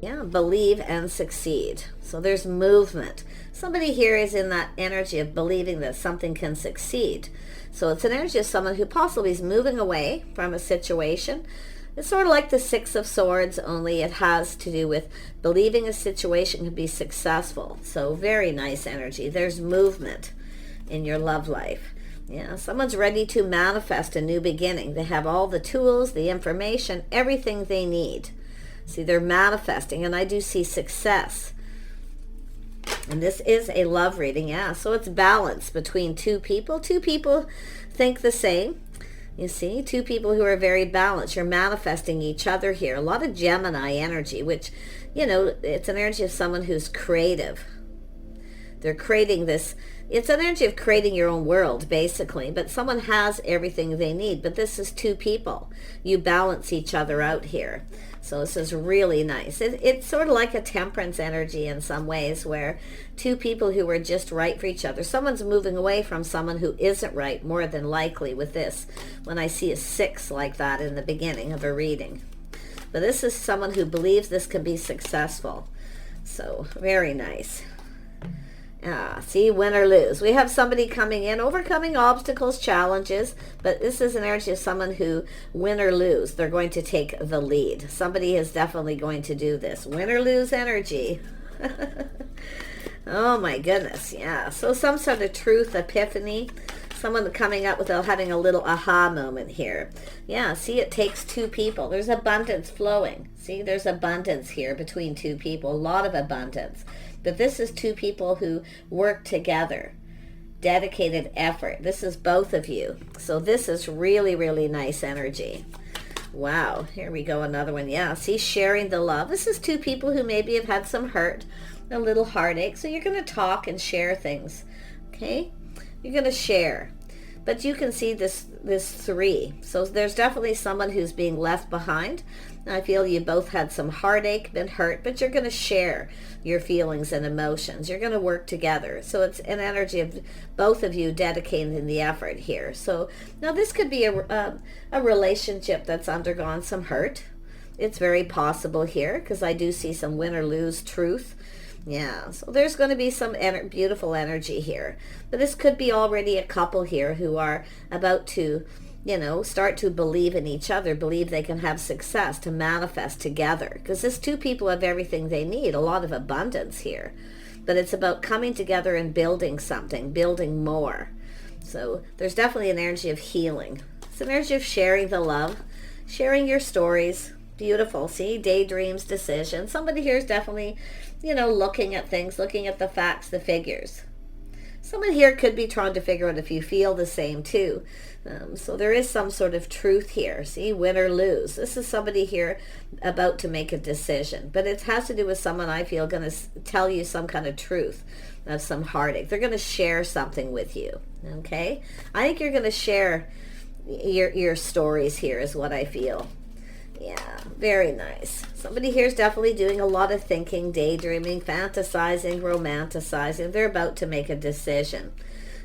Yeah, believe and succeed. So there's movement. Somebody here is in that energy of believing that something can succeed. So it's an energy of someone who possibly is moving away from a situation. It's sort of like the Six of Swords, only it has to do with believing a situation can be successful. So very nice energy. There's movement in your love life. Yeah, someone's ready to manifest a new beginning. They have all the tools, the information, everything they need. See, they're manifesting, and I do see success. And this is a love reading, yeah. So it's balance between two people. Two people think the same. You see, two people who are very balanced. You're manifesting each other here. A lot of Gemini energy, which, you know, it's an energy of someone who's creative. They're creating this. It's an energy of creating your own world, basically. But someone has everything they need. But this is two people. You balance each other out here. So this is really nice. It's sort of like a temperance energy in some ways, where two people who are just right for each other. Someone's moving away from someone who isn't right, more than likely, with this. When I see a 6 like that in the beginning of a reading. But this is someone who believes this can be successful. So very nice. See, win or lose. We have somebody coming in, overcoming obstacles, challenges, but this is an energy of someone who, win or lose, they're going to take the lead. Somebody is definitely going to do this. Win or lose energy. Oh my goodness, yeah. So some sort of truth, epiphany, someone coming up with having a little aha moment here. Yeah, see, it takes two people. There's abundance flowing. See, there's abundance here between two people, a lot of abundance. But this is two people who work together, dedicated effort. This is both of you. So this is really, really nice energy. Wow, here we go, another one. Yeah, see, sharing the love. This is two people who maybe have had some hurt, a little heartache. So you're going to talk and share things, okay? You're going to share. But you can see this 3. So there's definitely someone who's being left behind. I feel you both had some heartache, been hurt, but you're going to share your feelings and emotions. You're going to work together. So it's an energy of both of you dedicating the effort here. So now this could be a relationship that's undergone some hurt. It's very possible here, because I do see some win or lose truth. Yeah, so there's going to be some beautiful energy here. But this could be already a couple here who are about to, you know, start to believe in each other, believe they can have success, to manifest together. Because this two people have everything they need, a lot of abundance here. But it's about coming together and building something, building more. So there's definitely an energy of healing. It's an energy of sharing the love, sharing your stories. Beautiful. See, daydreams, decisions. Somebody here is definitely, you know, looking at things, looking at the facts, the figures. Someone here could be trying to figure out if you feel the same too. So there is some sort of truth here. See, win or lose. This is somebody here about to make a decision. But it has to do with someone, I feel, going to tell you some kind of truth of some heartache. They're going to share something with you. Okay? I think you're going to share your stories here is what I feel. Yeah, very nice. Somebody here is definitely doing a lot of thinking, daydreaming, fantasizing, romanticizing. They're about to make a decision.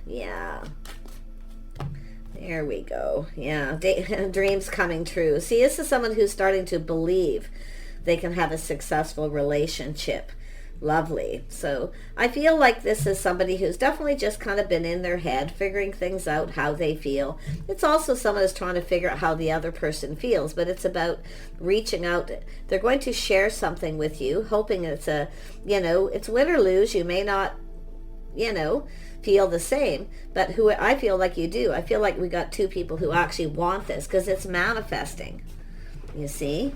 Yeah. There we go. Yeah, dreams coming true. See, this is someone who's starting to believe they can have a successful relationship. Lovely. So I feel like this is somebody who's definitely just kind of been in their head, figuring things out, how they feel. It's also someone who's trying to figure out how the other person feels, but it's about reaching out. They're going to share something with you, hoping it's a, you know, it's win or lose. You may not, you know, feel the same, but who I feel like you do. I feel like we got two people who actually want this, because it's manifesting. You see?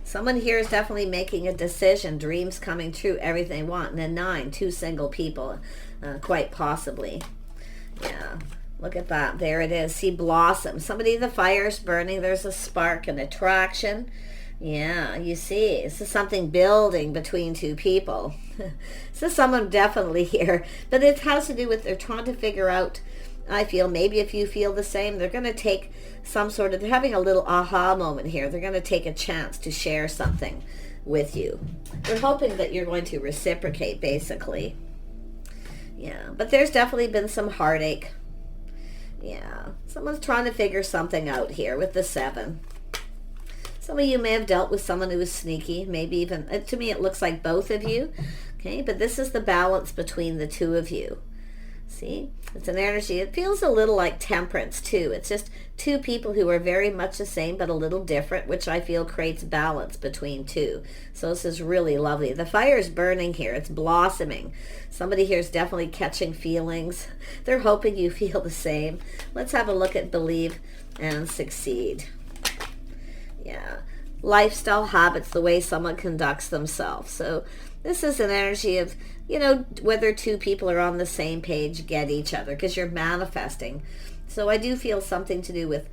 Someone here is definitely making a decision, dreams coming true, everything they want. And then 9, 2 single people, quite possibly. Yeah, look at that. There it is. See, blossom. Somebody, the fire's burning. There's a spark, an attraction. Yeah, you see, this is something building between two people. This is someone definitely here. But it has to do with they're trying to figure out, I feel, maybe if you feel the same, they're going to take some sort of, they're having a little aha moment here. They're going to take a chance to share something with you. They're hoping that you're going to reciprocate, basically. Yeah, but there's definitely been some heartache. Yeah, someone's trying to figure something out here with the 7. Some of you may have dealt with someone who was sneaky, maybe even, to me it looks like both of you. Okay, but this is the balance between the two of you. See, it's an energy. It feels a little like temperance too. It's just two people who are very much the same but a little different, which I feel creates balance between two. So this is really lovely. The fire is burning here. It's blossoming. Somebody here is definitely catching feelings. They're hoping you feel the same. Let's have a look at believe and succeed. Yeah, lifestyle habits, the way someone conducts themselves. So this is an energy of, you know, whether two people are on the same page, get each other, because you're manifesting. So I do feel something to do with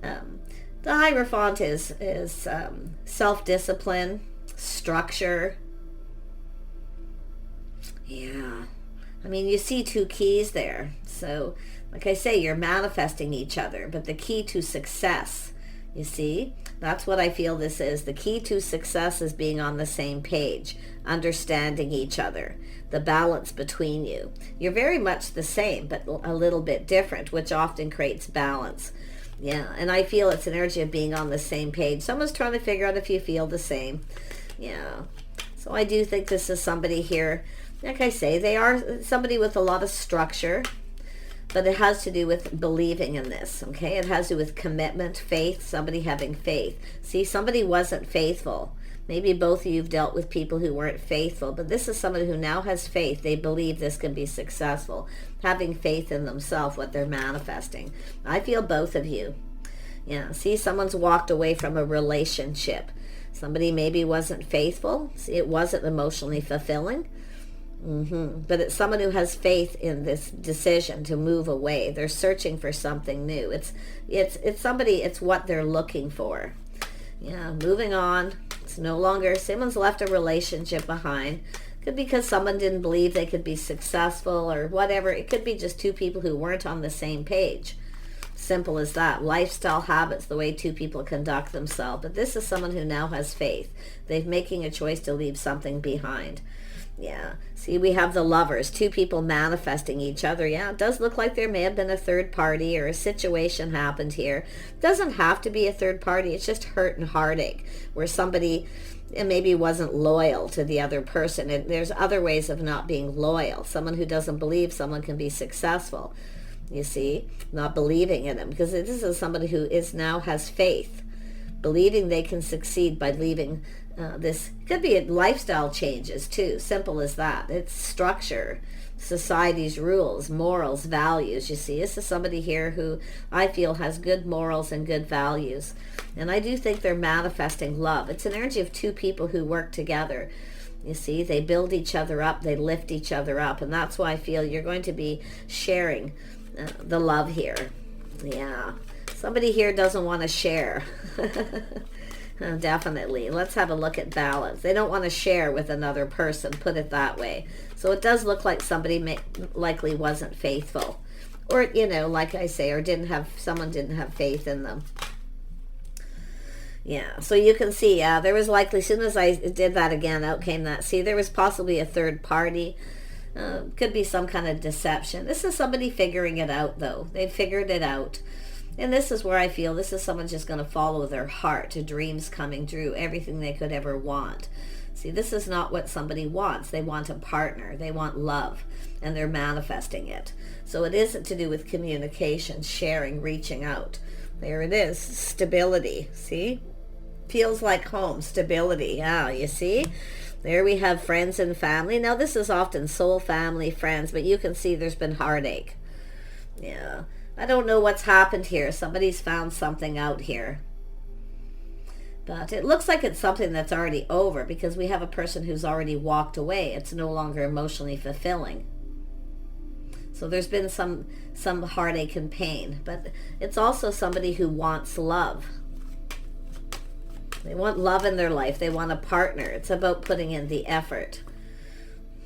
the Hierophant is self-discipline, structure. Yeah, I mean, you see two keys there. So like I say, you're manifesting each other, but the key to success, you see, that's what I feel this is. The key to success is being on the same page, understanding each other, the balance between you. You're very much the same, but a little bit different, which often creates balance. Yeah, and I feel it's an energy of being on the same page. Someone's trying to figure out if you feel the same. Yeah, so I do think this is somebody here, like I say, they are somebody with a lot of structure, but it has to do with believing in this, okay? It has to do with commitment, faith, somebody having faith. See, somebody wasn't faithful. Maybe both of you have dealt with people who weren't faithful, but this is somebody who now has faith. They believe this can be successful, having faith in themselves, what they're manifesting. I feel both of you. Yeah, see, someone's walked away from a relationship. Somebody maybe wasn't faithful. See, it wasn't emotionally fulfilling. But it's someone who has faith in this decision to move away. They're searching for something new. It's somebody, it's what they're looking for. Yeah, moving on. It's no longer, someone's left a relationship behind. Could be because someone didn't believe they could be successful or whatever. It could be just two people who weren't on the same page. Simple as that. Lifestyle habits, the way two people conduct themselves. But this is someone who now has faith. They're making a choice to leave something behind. Yeah, see, we have the Lovers, two people manifesting each other. Yeah, it does look like there may have been a third party or a situation happened here. It doesn't have to be a third party. It's just hurt and heartache where somebody maybe wasn't loyal to the other person. And there's other ways of not being loyal. Someone who doesn't believe someone can be successful, you see, not believing in them, because this is somebody who is now has faith, believing they can succeed by leaving. This could be lifestyle changes too. Simple as that. It's structure, society's rules, morals, values. You see, this is somebody here who I feel has good morals and good values. And I do think they're manifesting love. It's an energy of two people who work together. You see, they build each other up, they lift each other up. And that's why I feel you're going to be sharing the love here. Yeah. Somebody here doesn't want to share. Definitely. Let's have a look at balance. They don't want to share with another person, put it that way. So it does look like somebody likely wasn't faithful. Or, you know, like I say, or someone didn't have faith in them. Yeah, so you can see, there was likely, as soon as I did that again, out came that. See, there was possibly a third party. Could be some kind of deception. This is somebody figuring it out, though. They've figured it out. And this is where I feel this is someone just going to follow their heart to dreams coming true, everything they could ever want. See, this is not what somebody wants. They want a partner. They want love, and they're manifesting it. So it isn't to do with communication, sharing, reaching out. There it is, stability. See? Feels like home, stability. Yeah, you see? There we have friends and family. Now, this is often soul, family, friends, but you can see there's been heartache. Yeah. I don't know what's happened here. Somebody's found something out here. But it looks like it's something that's already over because we have a person who's already walked away. It's no longer emotionally fulfilling. So there's been some heartache and pain. But it's also somebody who wants love. They want love in their life. They want a partner. It's about putting in the effort.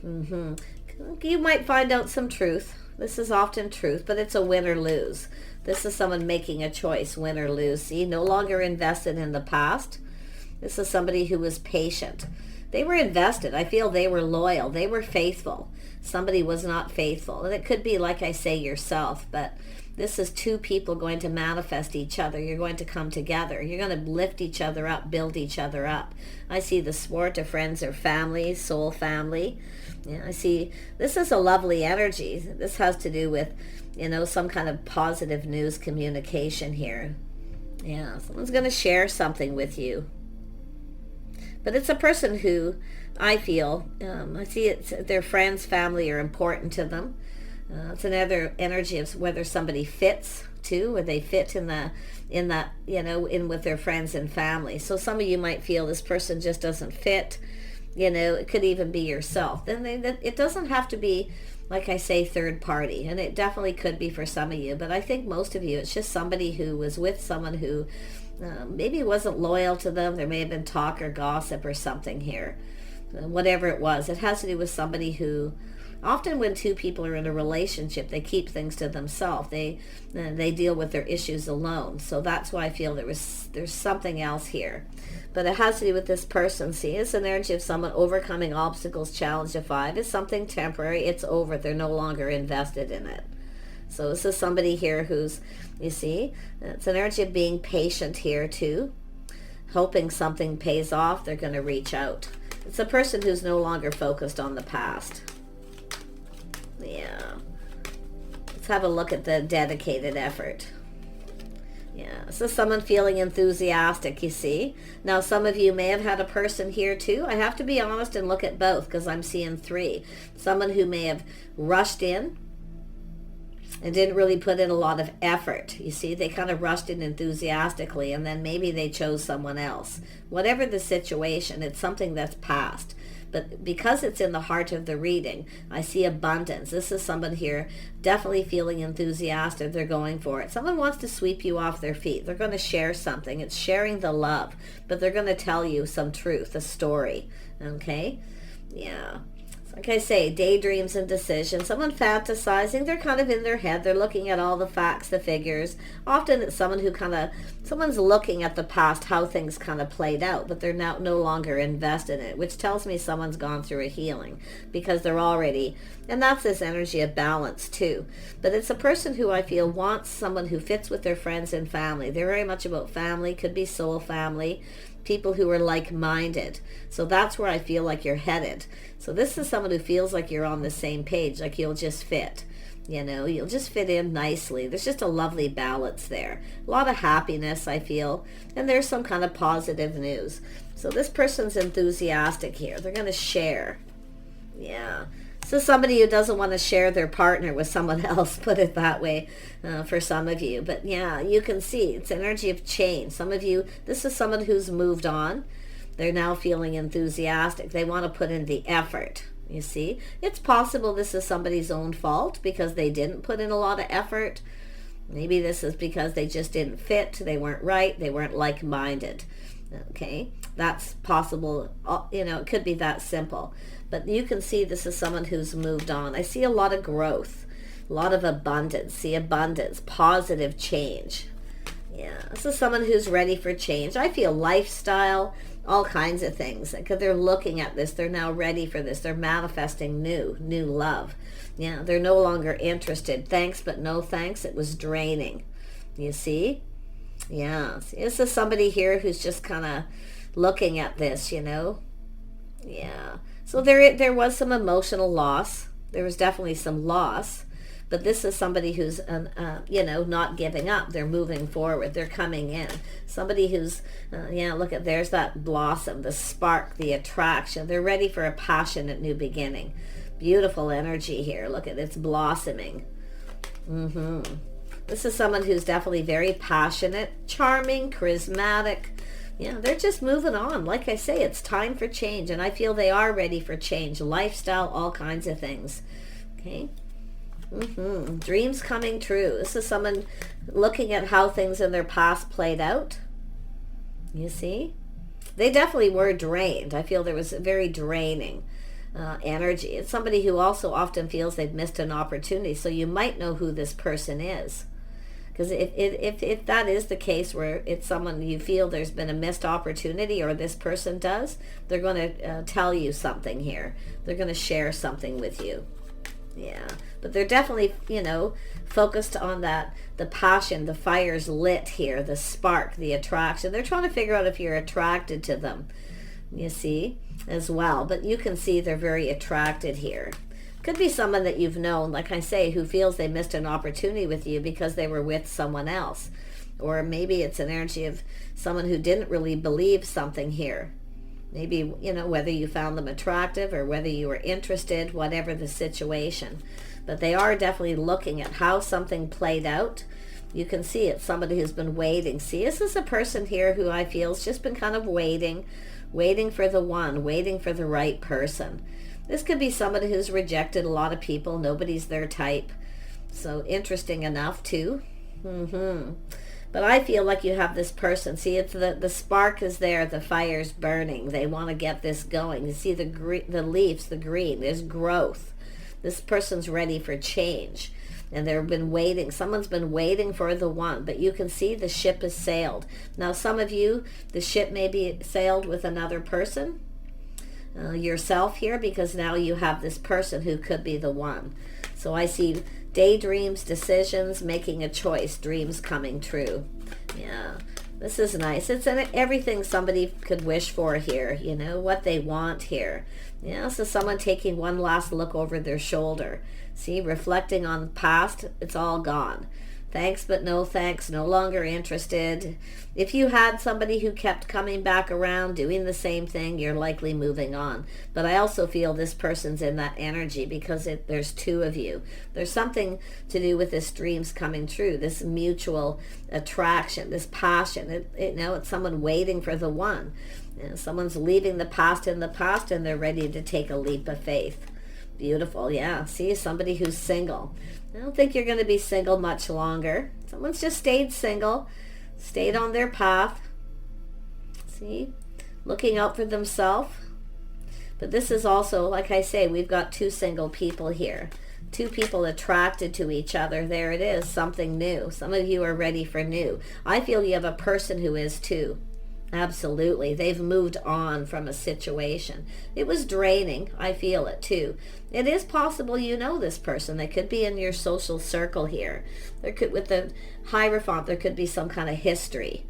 You might find out some truth. This is often truth, but it's a win or lose. This is someone making a choice, win or lose. See, no longer invested in the past. This is somebody who was patient. They were invested. I feel they were loyal. They were faithful. Somebody was not faithful. And it could be, like I say, yourself, but this is two people going to manifest each other. You're going to come together. You're going to lift each other up, build each other up. I see the sport of friends or family, soul family. Yeah, I see this is a lovely energy. This has to do with, some kind of positive news communication here. Yeah, someone's going to share something with you. But it's a person who I feel, I see their friends, family are important to them. It's another energy of whether somebody fits too, or they fit in with their friends and family. So some of you might feel this person just doesn't fit. It could even be yourself. Then it doesn't have to be, like I say, third party, and it definitely could be for some of you. But I think most of you, it's just somebody who was with someone who maybe wasn't loyal to them. There may have been talk or gossip or something here. Whatever it was, it has to do with somebody who, often when two people are in a relationship, they keep things to themselves. They deal with their issues alone. So that's why I feel there's something else here. But it has to do with this person. See, it's an energy of someone overcoming obstacles. Challenge of 5 is something temporary. It's over. They're no longer invested in it. So this is somebody here who's, you see, it's an energy of being patient here too. Hoping something pays off. They're going to reach out. It's a person who's no longer focused on the past. Yeah. Let's have a look at the dedicated effort. Yeah, so someone feeling enthusiastic, you see. Now, some of you may have had a person here too. I have to be honest and look at both because I'm seeing 3. Someone who may have rushed in and didn't really put in a lot of effort. You see, they kind of rushed in enthusiastically, and then maybe they chose someone else. Whatever the situation, it's something that's past. But because it's in the heart of the reading, I see abundance. This is someone here definitely feeling enthusiastic. They're going for it. Someone wants to sweep you off their feet. They're going to share something. It's sharing the love. But they're going to tell you some truth, a story. Okay? Yeah. Like I say, daydreams and decisions. Someone fantasizing. They're kind of in their head. They're looking at all the facts, the figures. Often it's someone who someone's looking at the past, how things kind of played out, but they're now no longer invested in it, which tells me someone's gone through a healing because they're already, and that's this energy of balance too. But it's a person who I feel wants someone who fits with their friends and family. They're very much about family, could be soul family, people who are like-minded. So that's where I feel like you're headed. So this is someone who feels like you're on the same page, like you'll just fit. You'll just fit in nicely. There's just a lovely balance there. A lot of happiness, I feel. And there's some kind of positive news. So this person's enthusiastic here. They're going to share. Yeah. So somebody who doesn't want to share their partner with someone else, put it that way, for some of you. But yeah, you can see it's energy of change. Some of you, this is someone who's moved on. They're now feeling enthusiastic. They want to put in the effort. You see, it's possible this is somebody's own fault because they didn't put in a lot of effort. Maybe this is because they just didn't fit. They weren't right. They weren't like-minded. Okay, that's possible. It could be that simple. But you can see this is someone who's moved on. I see a lot of growth, a lot of abundance. See abundance, positive change. Yeah, this is someone who's ready for change. I feel lifestyle, all kinds of things. Because they're looking at this, they're now ready for this. They're manifesting new love. Yeah, they're no longer interested. Thanks, but no thanks. It was draining. You see? Yeah, this is somebody here who's just kind of looking at this, Yeah. So there was some emotional loss. There was definitely some loss. But this is somebody who's, not giving up. They're moving forward. They're coming in. Somebody who's, look at, there's that blossom, the spark, the attraction. They're ready for a passionate new beginning. Beautiful energy here. Look at it's blossoming. This is someone who's definitely very passionate, charming, charismatic. Yeah, they're just moving on. Like I say, it's time for change. And I feel they are ready for change. Lifestyle, all kinds of things. Okay. Dreams coming true. This is someone looking at how things in their past played out. You see? They definitely were drained. I feel there was a very draining energy. It's somebody who also often feels they've missed an opportunity. So you might know who this person is. Because if that is the case where it's someone you feel there's been a missed opportunity, or this person does, they're going to tell you something here. They're going to share something with you. Yeah, but they're definitely, focused on that, the passion, the fire's lit here, the spark, the attraction. They're trying to figure out if you're attracted to them, you see, as well. But you can see they're very attracted here. Could be someone that you've known, like I say, who feels they missed an opportunity with you because they were with someone else. Or maybe it's an energy of someone who didn't really believe something here. Maybe, whether you found them attractive or whether you were interested, whatever the situation. But they are definitely looking at how something played out. You can see it's somebody who's been waiting. See, this is a person here who I feel has just been kind of waiting for the one, waiting for the right person. This could be somebody who's rejected a lot of people. Nobody's their type. So interesting enough too. But I feel like you have this person. See, it's the spark is there. The fire's burning. They want to get this going. You see the leaves, the green. There's growth. This person's ready for change. And they've been waiting. Someone's been waiting for the one. But you can see the ship has sailed. Now, some of you, the ship may be sailed with another person. Yourself here, because now you have this person who could be the one. So I see daydreams, decisions, making a choice, dreams coming true. Yeah, this is nice. It's everything somebody could wish for here, what they want here. Yeah, so someone taking one last look over their shoulder. See, reflecting on the past, it's all gone. Thanks, but no thanks, no longer interested. If you had somebody who kept coming back around, doing the same thing, you're likely moving on. But I also feel this person's in that energy because there's two of you. There's something to do with this dreams coming true, this mutual attraction, this passion. It's someone waiting for the one. Someone's leaving the past in the past and they're ready to take a leap of faith. Beautiful, yeah. See, somebody who's single. I don't think you're going to be single much longer. Someone's just stayed single, stayed on their path. See, looking out for themselves. But this is also, like I say, we've got two single people here. Two people attracted to each other. There it is, something new. Some of you are ready for new. I feel you have a person who is too. Absolutely. They've moved on from a situation. It was draining. I feel it too. It is possible you know this person. They could be in your social circle here. With the Hierophant, there could be some kind of history.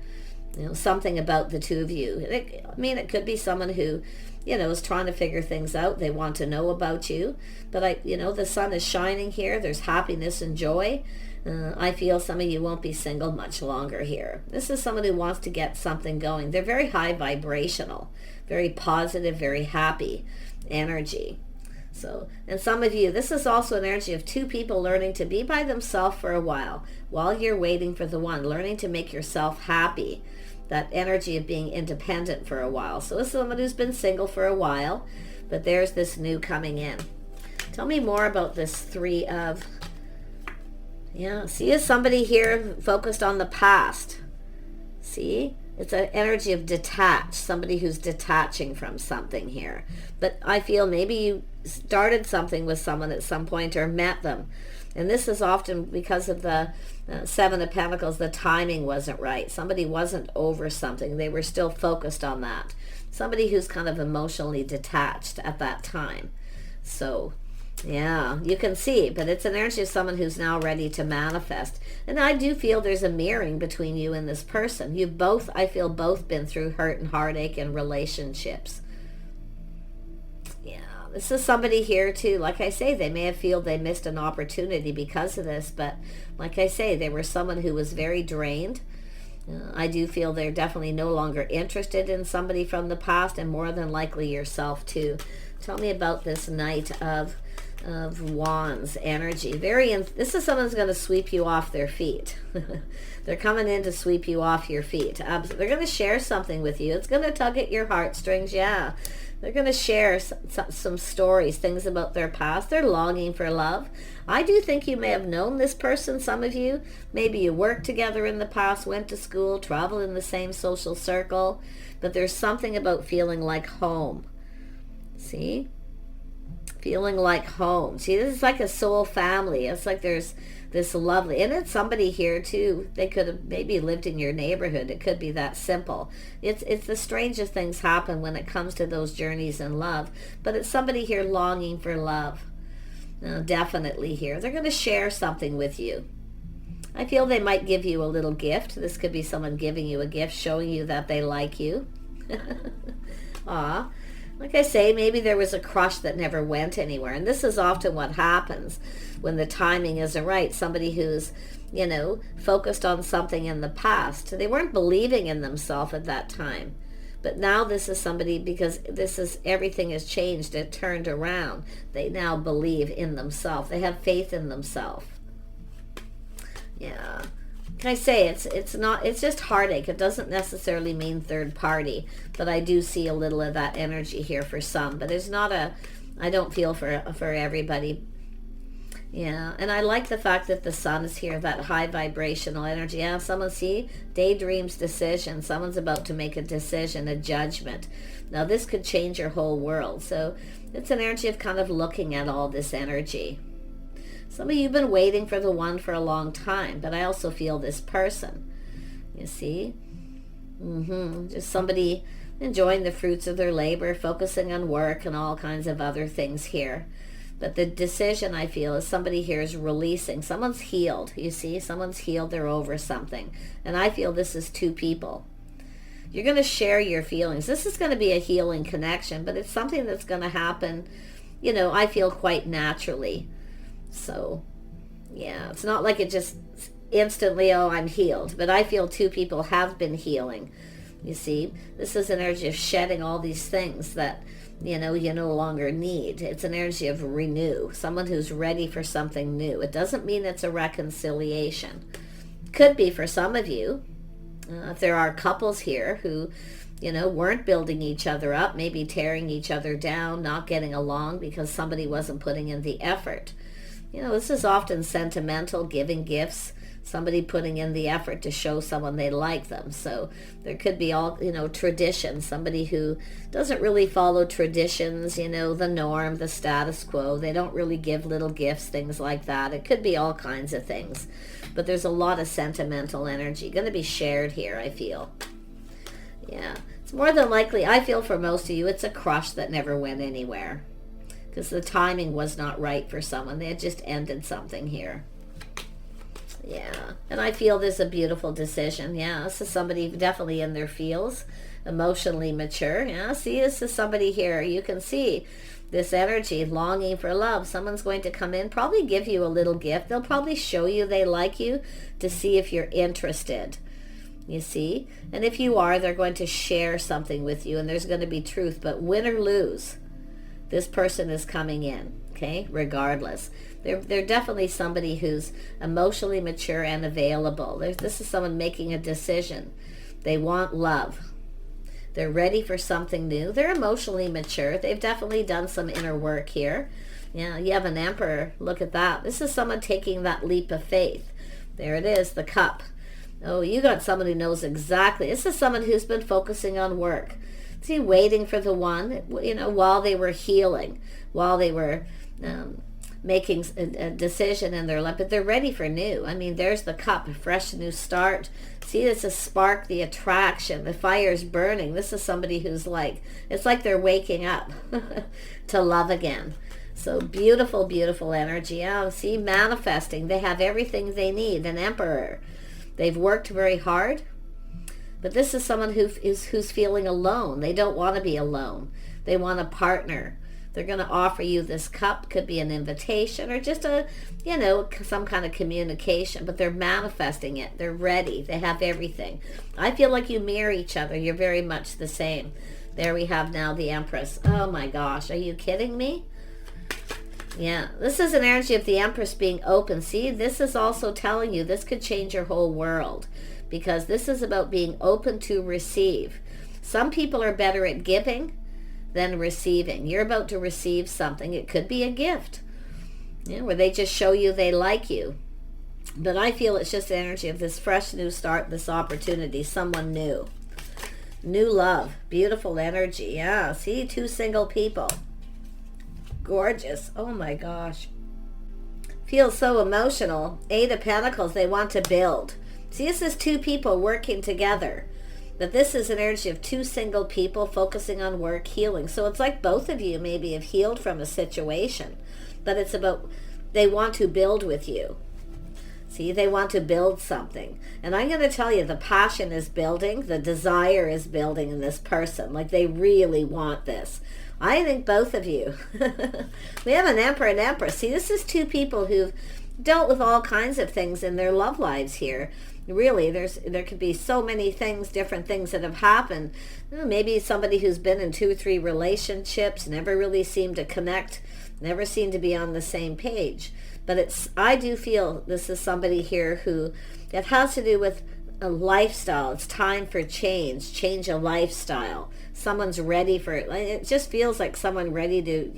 Something about the two of you. It could be someone who, is trying to figure things out. They want to know about you. But the sun is shining here. There's happiness and joy. I feel some of you won't be single much longer here. This is someone who wants to get something going. They're very high vibrational, very positive, very happy energy. So, and some of you, this is also an energy of two people learning to be by themselves for a while you're waiting for the one, learning to make yourself happy. That energy of being independent for a while. So this is someone who's been single for a while, but there's this new coming in. Tell me more about this Three of... Yeah, see, is somebody here focused on the past. See, it's an energy of detached, somebody who's detaching from something here. But I feel maybe you started something with someone at some point or met them. And this is often because of the Seven of Pentacles, the timing wasn't right. Somebody wasn't over something. They were still focused on that. Somebody who's kind of emotionally detached at that time. So... yeah, you can see, but it's an energy of someone who's now ready to manifest. And I do feel there's a mirroring between you and this person. You've both, I feel, both been through hurt and heartache in relationships. Yeah, this is somebody here too. Like I say, they may have feel they missed an opportunity because of this, but like I say, they were someone who was very drained. I do feel they're definitely no longer interested in somebody from the past, and more than likely yourself too. Tell me about this Knight of Wands energy. This is someone's going to sweep you off their feet. They're coming in to sweep you off your feet. They're going to share something with you. It's going to tug at your heartstrings. Yeah, they're going to share some stories, things about their past. They're longing for love. I do think you may have known this person, some of you. Maybe you worked together in the past, went to school, traveled in the same social circle, but there's something about feeling like home. See? Feeling like home. See, this is like a soul family. It's like there's this lovely, and it's somebody here too. They could have maybe lived in your neighborhood. It could be that simple. It's the strangest things happen when it comes to those journeys in love. But it's somebody here longing for love. Definitely here. They're going to share something with you. I feel they might give you a little gift. This could be someone giving you a gift, showing you that they like you. Aw. Like I say, maybe there was a crush that never went anywhere. And this is often what happens when the timing isn't right. Somebody who's, focused on something in the past. They weren't believing in themselves at that time. But now this is somebody, because everything has changed. It turned around. They now believe in themselves. They have faith in themselves. Yeah. Can I say it's just heartache. It doesn't necessarily mean third party, but I do see a little of that energy here for some. But it's not I don't feel for everybody. Yeah, and I like the fact that the sun is here, that high vibrational energy. Yeah, someone, see, daydreams, decision. Someone's about to make a decision, a judgment. Now this could change your whole world. So it's an energy of kind of looking at all this energy. Some of you have been waiting for the one for a long time, but I also feel this person. You see? Just somebody enjoying the fruits of their labor, focusing on work and all kinds of other things here. But the decision, I feel, is somebody here is releasing. Someone's healed. You see? Someone's healed. They're over something. And I feel this is two people. You're going to share your feelings. This is going to be a healing connection, but it's something that's going to happen, I feel quite naturally. So, yeah, it's not like it just instantly, I'm healed. But I feel two people have been healing. You see, this is an energy of shedding all these things that, you no longer need. It's an energy of renew. Someone who's ready for something new. It doesn't mean it's a reconciliation. Could be for some of you. If there are couples here who, weren't building each other up, maybe tearing each other down, not getting along because somebody wasn't putting in the effort. This is often sentimental, giving gifts, somebody putting in the effort to show someone they like them. So there could be all, traditions, somebody who doesn't really follow traditions, the norm, the status quo. They don't really give little gifts, things like that. It could be all kinds of things. But there's a lot of sentimental energy going to be shared here, I feel. Yeah. It's more than likely, I feel for most of you, it's a crush that never went anywhere. Because the timing was not right for someone. They had just ended something here. Yeah. And I feel there's a beautiful decision. Yeah. This is somebody definitely in their feels, emotionally mature. Yeah. See, this is somebody here. You can see this energy, longing for love. Someone's going to come in, probably give you a little gift. They'll probably show you they like you to see if you're interested. You see? And if you are, they're going to share something with you, and there's going to be truth. But win or lose, this person is coming in, okay, regardless. They're definitely somebody who's emotionally mature and available. This is someone making a decision. They want love. They're ready for something new. They're emotionally mature. They've definitely done some inner work here. Yeah, you have an Emperor. Look at that. This is someone taking that leap of faith. There it is, the cup. Oh, you got someone who knows exactly. This is someone who's been focusing on work. See, waiting for the one, while they were healing, while they were making a decision in their life, but they're ready for new. I mean, there's the cup, a fresh new start. See, it's a spark, the attraction, the fire's burning. This is somebody who's it's like they're waking up to love again. So beautiful, beautiful energy. Oh, see, manifesting. They have everything they need, an Emperor. They've worked very hard. But this is someone who's feeling alone. They don't want to be alone. They want a partner. They're going to offer you this cup. Could be an invitation or just some kind of communication. But they're manifesting it. They're ready. They have everything. I feel like you mirror each other. You're very much the same. There we have now the Empress. Oh my gosh. Are you kidding me? Yeah. This is an energy of the Empress being open. See, this is also telling you this could change your whole world. Because this is about being open to receive. Some people are better at giving than receiving. You're about to receive something. It could be a gift, where they just show you they like you. But I feel it's just the energy of this fresh new start, this opportunity, someone new. New love, beautiful energy. Yeah, see, two single people. Gorgeous. Oh my gosh. Feels so emotional. Eight of Pentacles, they want to build. See, this is two people working together. But this is an energy of two single people focusing on work, healing. So it's like both of you maybe have healed from a situation. But it's about, they want to build with you. See, they want to build something. And I'm going to tell you, the passion is building. The desire is building in this person. Like they really want this. I think both of you. We have an Emperor and Empress. See, this is two people who've dealt with all kinds of things in their love lives here. Really, there could be so many things, different things that have happened. Maybe somebody who's been in 2 or 3 relationships, never really seemed to connect, never seemed to be on the same page. But I do feel this is somebody here who, it has to do with a lifestyle. It's time for change a lifestyle. Someone's ready for it. It just feels like someone ready to,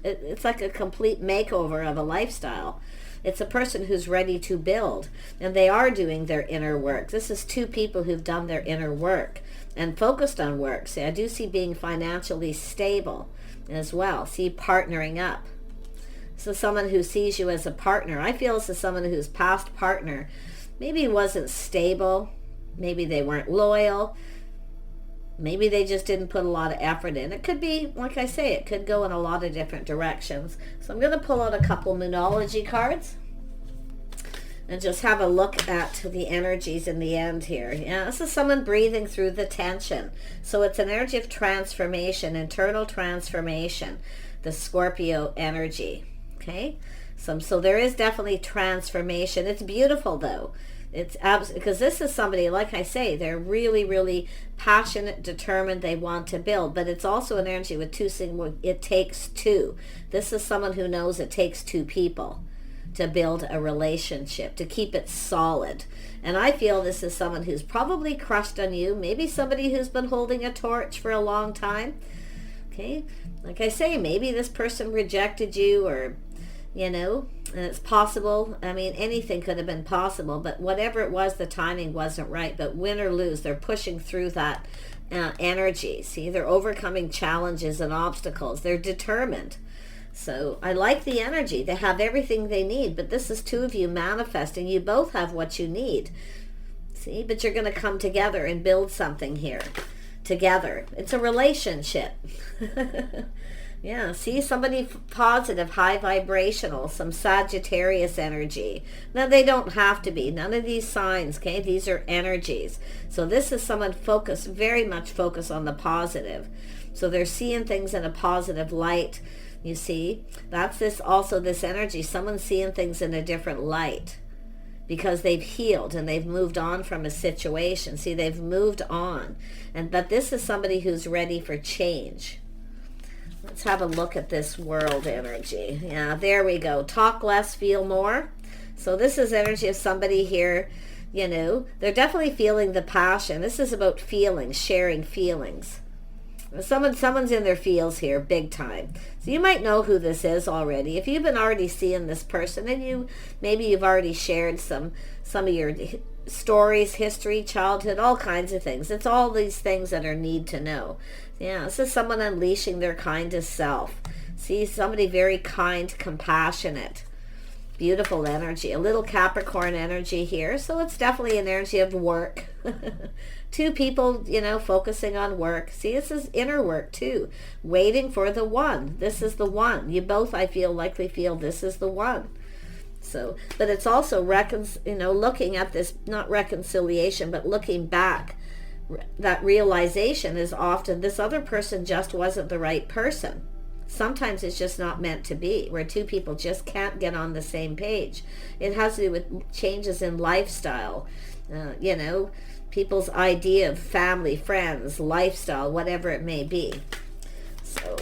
it's like a complete makeover of a lifestyle. It's a person who's ready to build, and they are doing their inner work. This is two people who've done their inner work and focused on work. See, I do see being financially stable as well. See, partnering up. So someone who sees you as a partner. I feel this is someone whose past partner maybe wasn't stable. Maybe they weren't loyal. Maybe they just didn't put a lot of effort in. It could be, like I say, it could go in a lot of different directions. So I'm going to pull out a couple Moonology cards and just have a look at the energies in the end here. Yeah, this is someone breathing through the tension. So it's an energy of transformation, internal transformation, the Scorpio energy. Okay, so there is definitely transformation. It's beautiful though. It's because this is somebody, like I say, they're really, really passionate, determined, they want to build. But it's also an energy with two single, it takes two. This is someone who knows it takes two people to build a relationship, to keep it solid. And I feel this is someone who's probably crushed on you, maybe somebody who's been holding a torch for a long time. Okay, like I say, maybe this person rejected you, or and it's possible. I mean, anything could have been possible, but whatever it was, the timing wasn't right. But win or lose, they're pushing through that energy. See, they're overcoming challenges and obstacles. They're determined. So I like the energy. They have everything they need, but this is two of you manifesting. You both have what you need. See, but you're going to come together and build something here together. It's a relationship. Yeah, see, somebody positive, high vibrational, some Sagittarius energy. Now, they don't have to be. None of these signs, okay? These are energies. So this is someone focused, very much focused on the positive. So they're seeing things in a positive light, you see. That's this energy. Someone's seeing things in a different light because they've healed and they've moved on from a situation. See, they've moved on. But this is somebody who's ready for change. Let's have a look at this world energy. Yeah, there we go. Talk less, feel more. So this is energy of somebody here, they're definitely feeling the passion. This is about feelings, sharing feelings. Someone's in their feels here, big time. So you might know who this is already. If you've been already seeing this person, and maybe you've already shared some of your stories, history, childhood, all kinds of things. It's all these things that are need to know. Yeah, this is someone unleashing their kindest self. See, somebody very kind, compassionate, beautiful energy. A little Capricorn energy here. So it's definitely an energy of work. Two people, focusing on work. See, this is inner work too. Waiting for the one. This is the one. You both, I feel, likely feel this is the one. So, but it's also, looking at this, not reconciliation, but looking back. That realization is often this other person just wasn't the right person. Sometimes it's just not meant to be, where two people just can't get on the same page. It has to do with changes in lifestyle, people's idea of family, friends, lifestyle, whatever it may be. So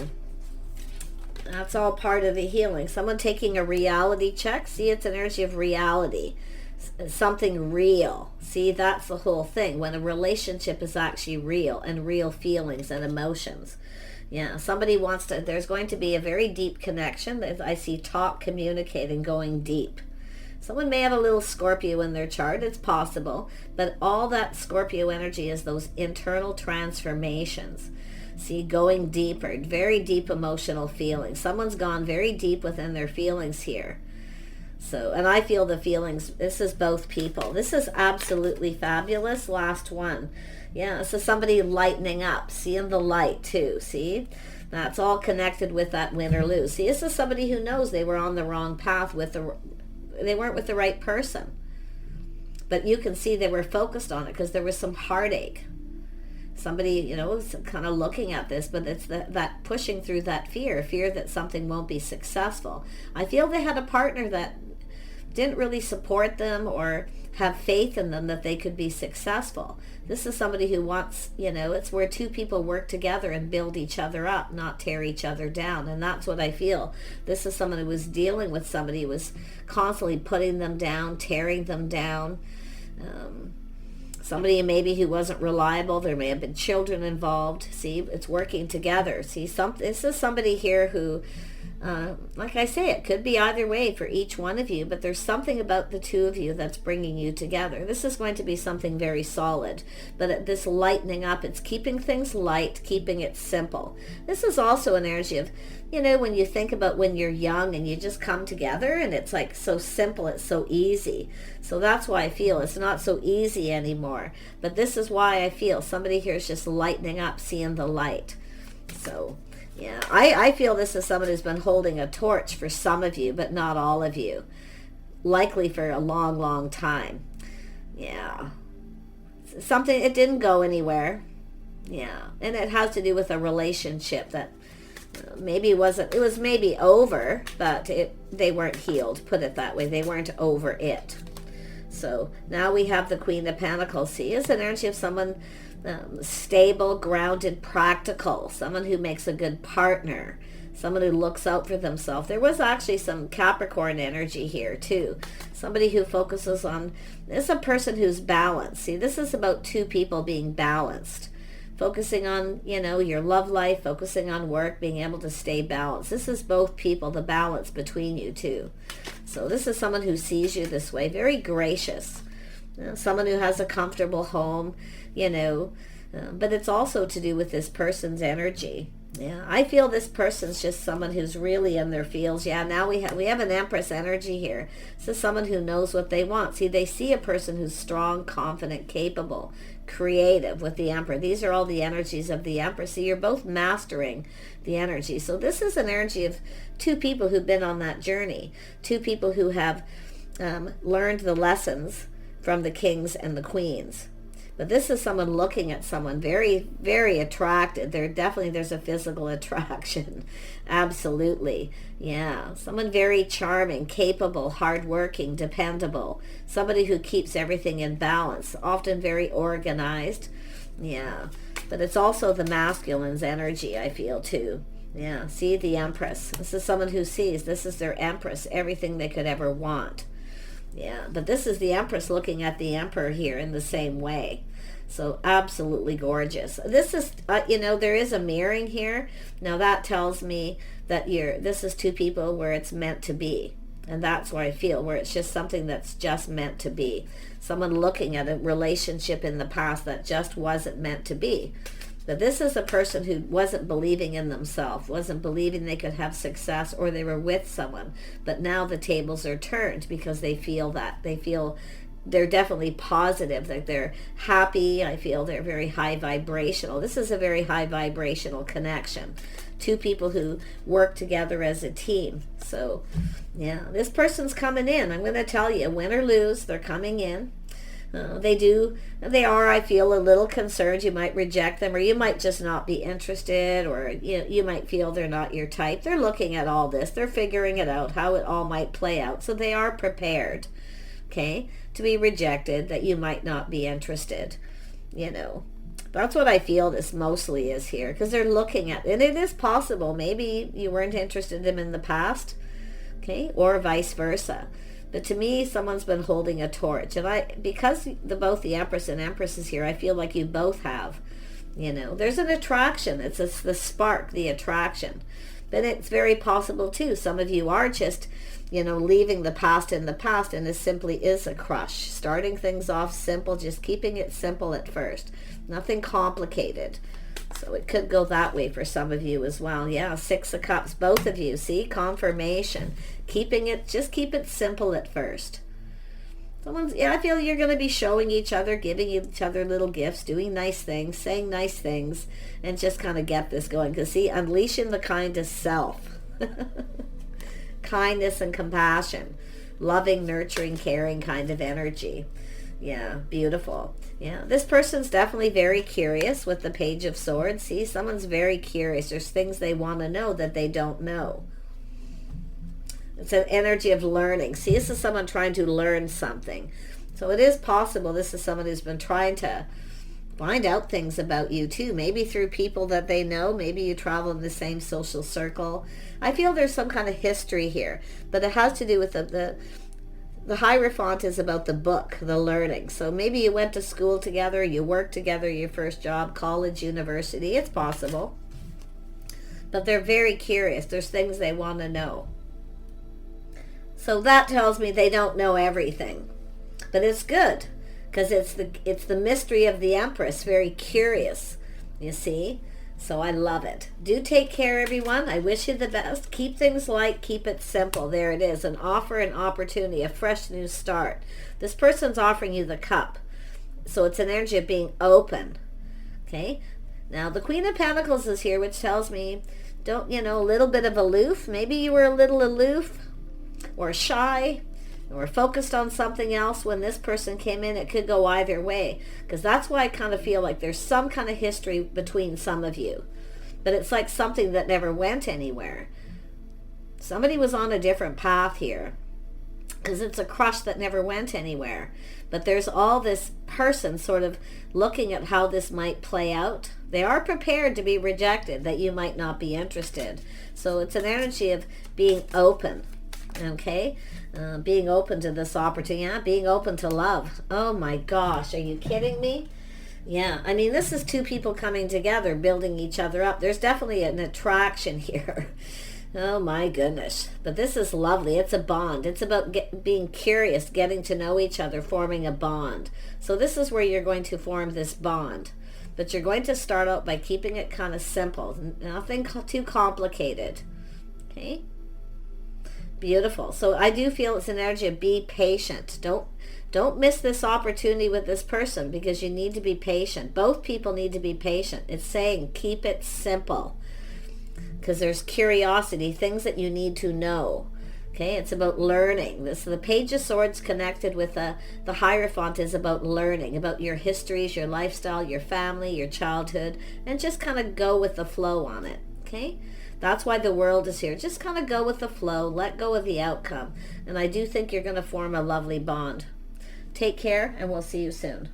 that's all part of the healing. Someone taking a reality check. See, it's an energy of reality. Something real. See, that's the whole thing. When a relationship is actually real, and real feelings and emotions. Yeah, somebody there's going to be a very deep connection. I see talk, communicating, going deep. Someone may have a little Scorpio in their chart. It's possible. But all that Scorpio energy is those internal transformations. See, going deeper, very deep emotional feelings. Someone's gone very deep within their feelings here. So, and I feel the feelings, this is both people. This is absolutely fabulous. Last one. Yeah, so somebody lightening up, seeing the light too, see? That's all connected with that win or lose. See, this is somebody who knows they were on the wrong path they weren't with the right person. But you can see they were focused on it because there was some heartache. Somebody, you know, is kind of looking at this, but it's that pushing through that fear that something won't be successful. I feel they had a partner that didn't really support them or have faith in them that they could be successful. This is somebody who wants, you know, it's where two people work together and build each other up, not tear each other down. And that's what I feel. This is someone who was dealing with somebody who was constantly putting them down, tearing them down. Somebody maybe who wasn't reliable. There may have been children involved. See, it's working together. See, this is somebody here who, like I say, it could be either way for each one of you, but there's something about the two of you that's bringing you together. This is going to be something very solid, but this lightening up, it's keeping things light, keeping it simple. This is also an energy of, you know, when you think about when you're young and you just come together and it's like so simple, it's so easy. So that's why I feel it's not so easy anymore. But this is why I feel somebody here is just lightening up, seeing the light. So yeah, I feel this is someone who's been holding a torch for some of you, but not all of you. Likely for a long, long time. Yeah. Something, it didn't go anywhere. Yeah. And it has to do with a relationship that maybe it was maybe over, but they weren't healed, put it that way. They weren't over it. So now we have the Queen of Pentacles. See, it's an energy of someone stable, grounded, practical, someone who makes a good partner, someone who looks out for themselves. There was actually some Capricorn energy here too. Somebody who focuses on, this is a person who's balanced. See, this is about two people being balanced. Focusing on, you know, your love life, focusing on work, being able to stay balanced. This is both people, the balance between you two. So this is someone who sees you this way, very gracious. You know, someone who has a comfortable home, you know, but it's also to do with this person's energy. Yeah, I feel this person's just someone who's really in their feels. Yeah, now we have an Empress energy here. This is someone who knows what they want. See, they see a person who's strong, confident, capable, creative with the Emperor. These are all the energies of the Empress. See, you're both mastering the energy. So this is an energy of two people who've been on that journey. Two people who have learned the lessons from the kings and the queens. But this is someone looking at someone very, very attracted. There's a physical attraction. Absolutely. Yeah. Someone very charming, capable, hardworking, dependable. Somebody who keeps everything in balance. Often very organized. Yeah. But it's also the masculine's energy, I feel, too. Yeah. See, the Empress. This is someone who sees this is their Empress, everything they could ever want. Yeah, but this is the Empress looking at the Emperor here in the same way. So absolutely gorgeous. This is, you know, there is a mirroring here. Now that tells me that this is two people where it's meant to be. And that's where I feel, where it's just something that's just meant to be. Someone looking at a relationship in the past that just wasn't meant to be. But this is a person who wasn't believing in themselves, wasn't believing they could have success, or they were with someone. But now the tables are turned because they feel that. They feel they're definitely positive, that they're happy. I feel they're very high vibrational. This is a very high vibrational connection. Two people who work together as a team. So, yeah, this person's coming in. I'm going to tell you, win or lose, they're coming in. They are, I feel, a little concerned. You might reject them, or you might just not be interested, or you might feel they're not your type. They're looking at all this. They're figuring it out, how it all might play out. So they are prepared, okay, to be rejected, that you might not be interested, you know. That's what I feel this mostly is here, because they're looking at, and it is possible, maybe you weren't interested in them in the past, okay, or vice versa. But to me, someone's been holding a torch. And because both the Empress and Empress is here, I feel like you both have. You know, there's an attraction. It's the spark, the attraction. But it's very possible, too. Some of you are just, you know, leaving the past in the past, and it simply is a crush. Starting things off simple, just keeping it simple at first. Nothing complicated. So it could go that way for some of you as well. Yeah, Six of Cups, both of you. See, confirmation. Just keep it simple at first. Yeah, I feel you're going to be showing each other, giving each other little gifts, doing nice things, saying nice things, and just kind of get this going. Because see, unleashing the kindest self. Kindness and compassion. Loving, nurturing, caring kind of energy. Yeah, beautiful. Yeah, this person's definitely very curious with the Page of Swords. See, someone's very curious. There's things they want to know that they don't know. It's an energy of learning. See, this is someone trying to learn something. So it is possible this is someone who's been trying to find out things about you too. Maybe through people that they know. Maybe you travel in the same social circle. I feel there's some kind of history here. But it has to do with the Hierophant is about the book, the learning. So maybe you went to school together, you worked together, your first job, college, university. It's possible. But they're very curious. There's things they want to know. So that tells me they don't know everything. But it's good, because it's the mystery of the Empress, very curious, you see? So I love it. Do take care, everyone. I wish you the best. Keep things light, keep it simple. There it is, an offer, an opportunity, a fresh new start. This person's offering you the cup. So it's an energy of being open. Okay? Now the Queen of Pentacles is here, which tells me, don't, a little bit of aloof. Maybe you were a little aloof or shy or focused on something else when this person came in. It could go either way, because that's why I kind of feel like there's some kind of history between some of you, but it's like something that never went anywhere. Somebody was on a different path here, because it's a crush that never went anywhere. But there's all this person sort of looking at how this might play out. They are prepared to be rejected, that you might not be interested. So it's an energy of being open. Okay, being open to this opportunity. Yeah, being open to love. Oh my gosh, are you kidding me? Yeah, I mean, this is two people coming together, building each other up. There's definitely an attraction here. Oh my goodness. But this is lovely. It's a bond. It's about being curious, getting to know each other, forming a bond. So this is where you're going to form this bond. But you're going to start out by keeping it kind of simple. Nothing too complicated. Okay? Beautiful. So I do feel it's an energy of be patient. Don't miss this opportunity with this person, because you need to be patient. Both people need to be patient. It's saying keep it simple, because there's curiosity, things that you need to know. Okay, it's about learning. The Page of Swords connected with the Hierophant is about learning, about your histories, your lifestyle, your family, your childhood, and just kind of go with the flow on it. Okay? That's why the world is here. Just kind of go with the flow. Let go of the outcome. And I do think you're going to form a lovely bond. Take care, and we'll see you soon.